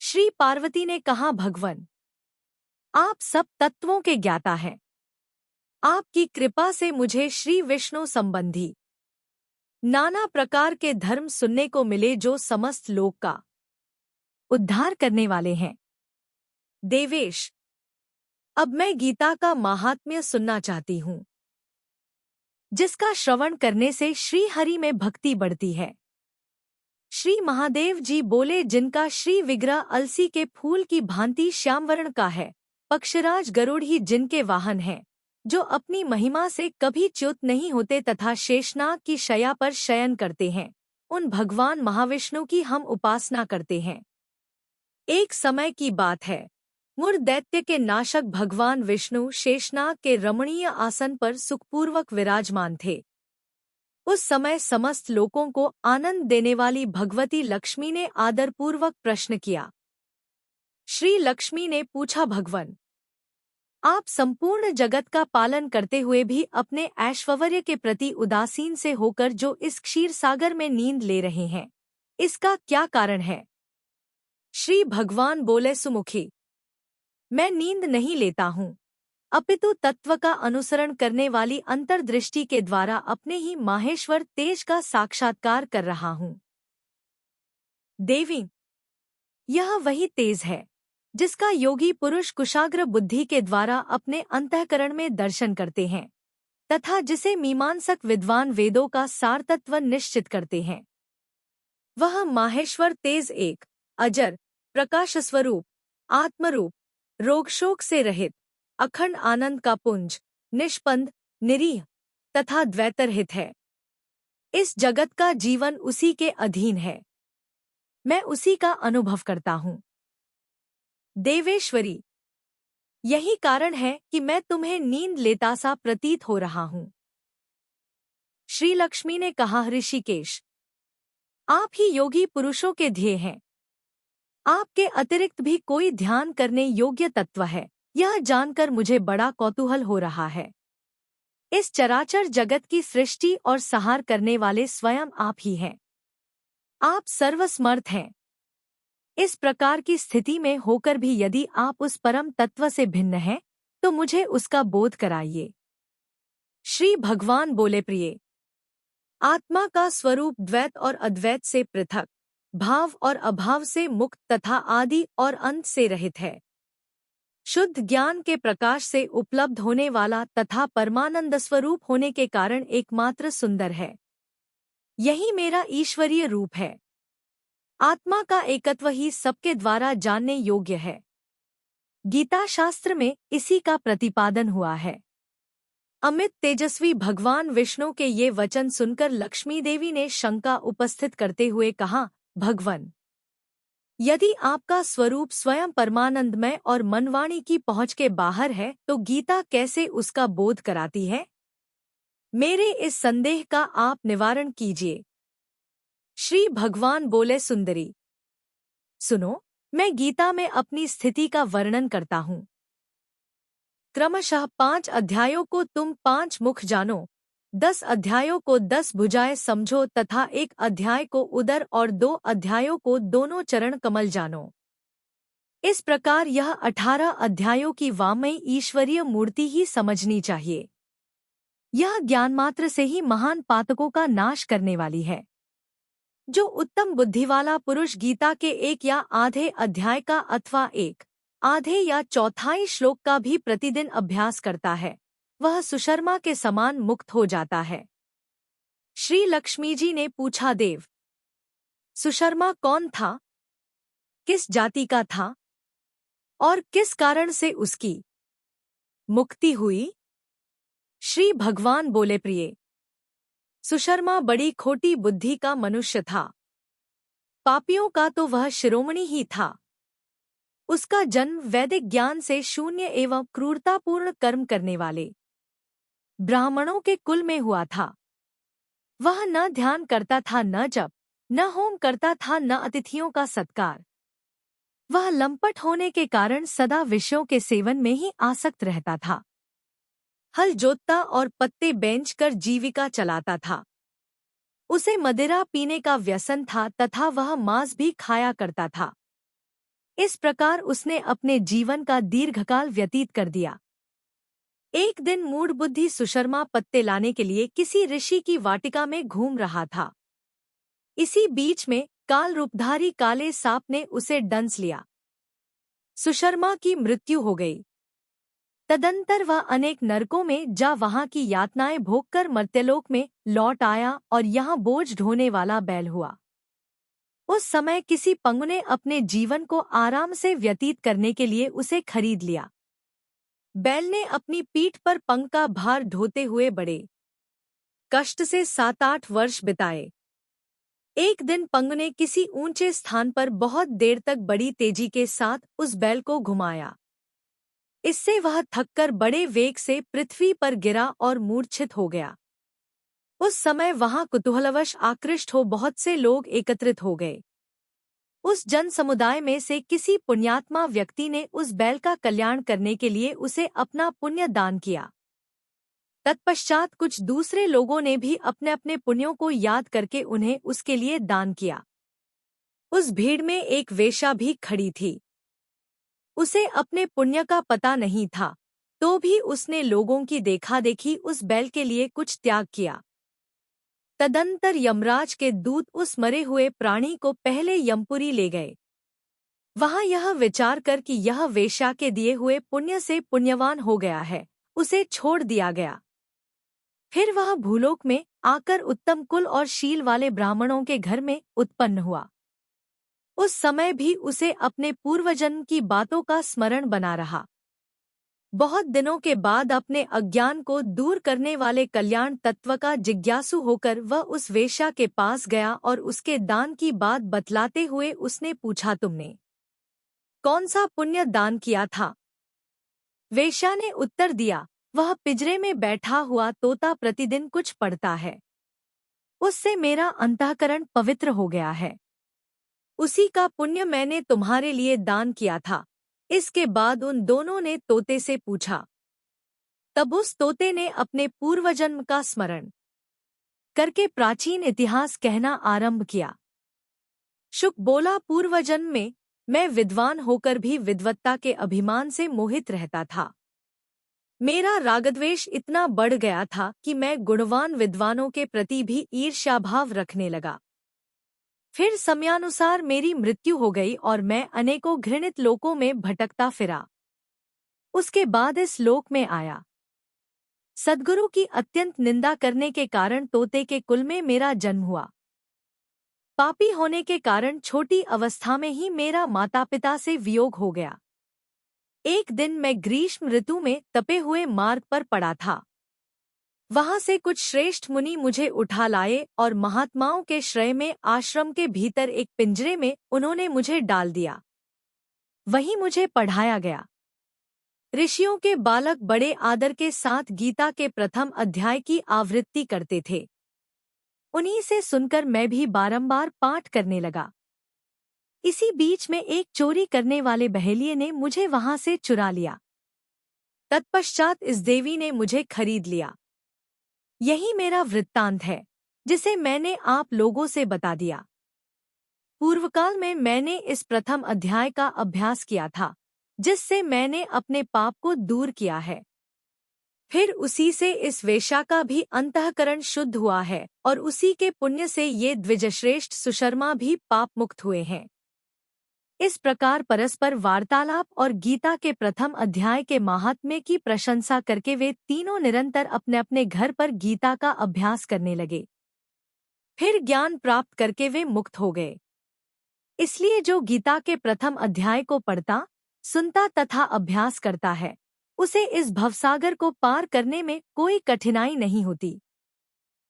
श्री पार्वती ने कहा, भगवन, आप सब तत्वों के ज्ञाता हैं। आपकी कृपा से मुझे श्री विष्णु संबंधी नाना प्रकार के धर्म सुनने को मिले जो समस्त लोक का उद्धार करने वाले हैं। देवेश, अब मैं गीता का माहात्म्य सुनना चाहती हूँ, जिसका श्रवण करने से श्री हरि में भक्ति बढ़ती है। श्री महादेव जी बोले, जिनका श्री विग्रह अलसी के फूल की भांति श्यामवर्ण का है, पक्षराज गरुड़ ही जिनके वाहन हैं, जो अपनी महिमा से कभी च्युत नहीं होते तथा शेषनाग की शया पर शयन करते हैं, उन भगवान महाविष्णु की हम उपासना करते हैं। एक समय की बात है, मुर दैत्य के नाशक भगवान विष्णु शेषनाग के रमणीय आसन पर सुखपूर्वक विराजमान थे। उस समय समस्त लोगों को आनंद देने वाली भगवती लक्ष्मी ने आदरपूर्वक प्रश्न किया। श्री लक्ष्मी ने पूछा, भगवन, आप संपूर्ण जगत का पालन करते हुए भी अपने ऐश्वर्य के प्रति उदासीन से होकर जो इस क्षीर सागर में नींद ले रहे हैं, इसका क्या कारण है? श्री भगवान बोले, सुमुखी, मैं नींद नहीं लेता हूँ, अपितु तत्व का अनुसरण करने वाली अंतर्दृष्टि के द्वारा अपने ही माहेश्वर तेज का साक्षात्कार कर रहा हूँ। देवी, यह वही तेज है जिसका योगी पुरुष कुशाग्र बुद्धि के द्वारा अपने अंतःकरण में दर्शन करते हैं तथा जिसे मीमांसक विद्वान वेदों का सार तत्व निश्चित करते हैं। वह माहेश्वर तेज एक अजर, प्रकाश स्वरूप, आत्मरूप, रोगशोक से रहित, अखंड आनंद का पुंज, निष्पंद, निरीह तथा द्वैतरहित है। इस जगत का जीवन उसी के अधीन है। मैं उसी का अनुभव करता हूँ। देवेश्वरी, यही कारण है कि मैं तुम्हें नींद लेता सा प्रतीत हो रहा हूँ। श्री लक्ष्मी ने कहा, ऋषिकेश, आप ही योगी पुरुषों के ध्येय हैं। आपके अतिरिक्त भी कोई ध्यान करने योग्य तत्व है, यह जानकर मुझे बड़ा कौतूहल हो रहा है। इस चराचर जगत की सृष्टि और संहार करने वाले स्वयं आप ही हैं। आप सर्वसमर्थ हैं। इस प्रकार की स्थिति में होकर भी यदि आप उस परम तत्व से भिन्न हैं, तो मुझे उसका बोध कराइए। श्री भगवान बोले, प्रिय, आत्मा का स्वरूप द्वैत और अद्वैत से पृथक, भाव और अभाव से मुक्त तथा आदि और अंत से रहित है। शुद्ध ज्ञान के प्रकाश से उपलब्ध होने वाला तथा परमानंद स्वरूप होने के कारण एकमात्र सुंदर है। यही मेरा ईश्वरीय रूप है। आत्मा का एकत्व ही सबके द्वारा जानने योग्य है। गीता शास्त्र में इसी का प्रतिपादन हुआ है। अमित तेजस्वी भगवान विष्णु के ये वचन सुनकर लक्ष्मी देवी ने शंका उपस्थित करते हुए कहा, भगवन, यदि आपका स्वरूप स्वयं परमानंदमय और मनवाणी की पहुंच के बाहर है, तो गीता कैसे उसका बोध कराती है? मेरे इस संदेह का आप निवारण कीजिए। श्री भगवान बोले, सुंदरी, सुनो, मैं गीता में अपनी स्थिति का वर्णन करता हूँ। क्रमशः 5 अध्यायों को तुम 5 मुख जानो, 10 अध्यायों को 10 भुजाएं समझो तथा 1 अध्याय को उदर और 2 अध्यायों को दोनों चरण कमल जानो। इस प्रकार यह 18 अध्यायों की वामयी ईश्वरीय मूर्ति ही समझनी चाहिए। यह ज्ञान मात्र से ही महान पातकों का नाश करने वाली है। जो उत्तम बुद्धि वाला पुरुष गीता के 1 या आधे अध्याय का अथवा 1 आधे या चौथाई श्लोक का भी प्रतिदिन अभ्यास करता है, वह सुशर्मा के समान मुक्त हो जाता है। श्री लक्ष्मी जी ने पूछा, देव, सुशर्मा कौन था? किस जाति का था? और किस कारण से उसकी मुक्ति हुई? श्री भगवान बोले, प्रिय, सुशर्मा बड़ी खोटी बुद्धि का मनुष्य था। पापियों का तो वह शिरोमणि ही था। उसका जन्म वैदिक ज्ञान से शून्य एवं क्रूरतापूर्ण कर्म करने वाले ब्राह्मणों के कुल में हुआ था। वह न ध्यान करता था, न जप, न होम करता था, न अतिथियों का सत्कार। वह लंपट होने के कारण सदा विषयों के सेवन में ही आसक्त रहता था। हल जोतता और पत्ते बेचकर जीविका चलाता था। उसे मदिरा पीने का व्यसन था तथा वह मांस भी खाया करता था। इस प्रकार उसने अपने जीवन का दीर्घकाल व्यतीत कर दिया। एक दिन मूढ़ बुद्धि सुशर्मा पत्ते लाने के लिए किसी ऋषि की वाटिका में घूम रहा था। इसी बीच में काल रूपधारी काले सांप ने उसे डंस लिया। सुशर्मा की मृत्यु हो गई। तदंतर वह अनेक नरकों में जा वहां की यातनाएं भोगकर मर्त्यलोक में लौट आया और यहाँ बोझ ढोने वाला बैल हुआ। उस समय किसी पंगु ने अपने जीवन को आराम से व्यतीत करने के लिए उसे खरीद लिया। बैल ने अपनी पीठ पर पंग का भार ढोते हुए बड़े कष्ट से 7-8 वर्ष बिताए। एक दिन पंग ने किसी ऊंचे स्थान पर बहुत देर तक बड़ी तेजी के साथ उस बैल को घुमाया। इससे वह थककर बड़े वेग से पृथ्वी पर गिरा और मूर्छित हो गया। उस समय वहां कुतूहलवश आकृष्ट हो बहुत से लोग एकत्रित हो गए। उस जन समुदाय में से किसी पुण्यात्मा व्यक्ति ने उस बैल का कल्याण करने के लिए उसे अपना पुण्य दान किया। तत्पश्चात कुछ दूसरे लोगों ने भी अपने अपने पुण्यों को याद करके उन्हें उसके लिए दान किया। उस भीड़ में एक वेश्या भी खड़ी थी। उसे अपने पुण्य का पता नहीं था, तो भी उसने लोगों की देखा-देखी उस बैल के लिए कुछ त्याग किया। तदंतर यमराज के दूत उस मरे हुए प्राणी को पहले यमपुरी ले गए। वहां यह विचार कर कि यह वेश्या के दिए हुए पुण्य से पुण्यवान हो गया है, उसे छोड़ दिया गया। फिर वह भूलोक में आकर उत्तम कुल और शील वाले ब्राह्मणों के घर में उत्पन्न हुआ। उस समय भी उसे अपने पूर्वजन्म की बातों का स्मरण बना रहा। बहुत दिनों के बाद अपने अज्ञान को दूर करने वाले कल्याण तत्व का जिज्ञासु होकर वह उस वेश्या के पास गया और उसके दान की बात बतलाते हुए उसने पूछा, तुमने कौन सा पुण्य दान किया था? वेश्या ने उत्तर दिया, वह पिंजरे में बैठा हुआ तोता प्रतिदिन कुछ पढ़ता है, उससे मेरा अंतःकरण पवित्र हो गया है। उसी का पुण्य मैंने तुम्हारे लिए दान किया था। इसके बाद उन दोनों ने तोते से पूछा। तब उस तोते ने अपने पूर्वजन्म का स्मरण करके प्राचीन इतिहास कहना आरंभ किया। शुक बोला, पूर्वजन्म में मैं विद्वान होकर भी विद्वत्ता के अभिमान से मोहित रहता था। मेरा रागद्वेष इतना बढ़ गया था कि मैं गुणवान विद्वानों के प्रति भी ईर्ष्याभाव रखने लगा। फिर समयानुसार मेरी मृत्यु हो गई और मैं अनेकों घृणित लोकों में भटकता फिरा। उसके बाद इस लोक में आया। सद्गुरु की अत्यंत निंदा करने के कारण तोते के कुल में मेरा जन्म हुआ। पापी होने के कारण छोटी अवस्था में ही मेरा माता पिता से वियोग हो गया। एक दिन मैं ग्रीष्म ऋतु में तपे हुए मार्ग पर पड़ा था। वहां से कुछ श्रेष्ठ मुनि मुझे उठा लाए और महात्माओं के श्रय में आश्रम के भीतर एक पिंजरे में उन्होंने मुझे डाल दिया। वहीं मुझे पढ़ाया गया। ऋषियों के बालक बड़े आदर के साथ गीता के प्रथम अध्याय की आवृत्ति करते थे। उन्हीं से सुनकर मैं भी बारंबार पाठ करने लगा। इसी बीच में एक चोरी करने वाले बहेलिये ने मुझे वहां से चुरा लिया। तत्पश्चात इस देवी ने मुझे खरीद लिया। यही मेरा वृत्तांत है, जिसे मैंने आप लोगों से बता दिया। पूर्वकाल में मैंने इस प्रथम अध्याय का अभ्यास किया था, जिससे मैंने अपने पाप को दूर किया है। फिर उसी से इस वेश्या का भी अंतःकरण शुद्ध हुआ है और उसी के पुण्य से ये द्विजश्रेष्ठ सुशर्मा भी पाप मुक्त हुए हैं। इस प्रकार परस्पर वार्तालाप और गीता के प्रथम अध्याय के महात्म्य की प्रशंसा करके वे तीनों निरंतर अपने अपने घर पर गीता का अभ्यास करने लगे। फिर ज्ञान प्राप्त करके वे मुक्त हो गए। इसलिए जो गीता के प्रथम अध्याय को पढ़ता, सुनता तथा अभ्यास करता है, उसे इस भवसागर को पार करने में कोई कठिनाई नहीं होती।